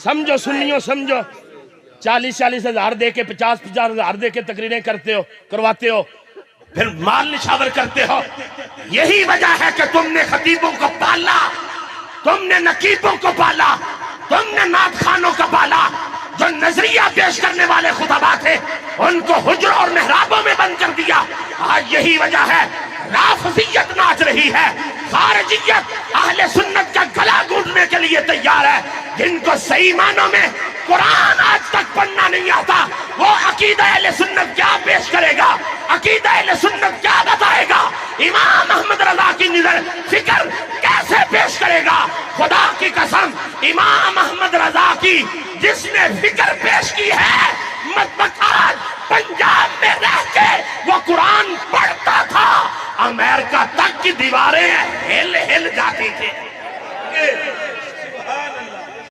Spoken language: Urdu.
سمجھو سنیو سمجھو، 40 ہزار دے کے 50 ہزار دے کے تقریریں کرواتے ہو، پھر مال نشاور کرتے ہو۔ یہی وجہ ہے کہ تم نے خطیبوں کو پالا، تم نے نقیبوں کو پالا، تم نے نعت خانوں کو پالا۔ جو نظریہ پیش کرنے والے خطباء تھے ان کو حجروں اور محرابوں میں بند کر دیا۔ آج یہی وجہ ہے رافضیت ناچ رہی ہے، خارجیت اہل سنت کا گلا گھونٹنے کے لیے تیار ہے۔ جن کو صحیح معنوں میں قرآن آج تک پڑھنا نہیں آتا، وہ عقیدہ اہل سنت کیا پیش کرے گا؟ عقیدہ اہل سنت کیا بتائے گا؟ امام احمد رضا کی نظر فکر کیسے پیش کرے گا؟ خدا کی قسم، امام احمد رضا کی جس نے فکر پیش کی ہے، آج پنجاب میں رہ کے وہ قرآن پڑھتا تھا، امریکہ تک کی دیواریں ہل ہل جاتی تھی۔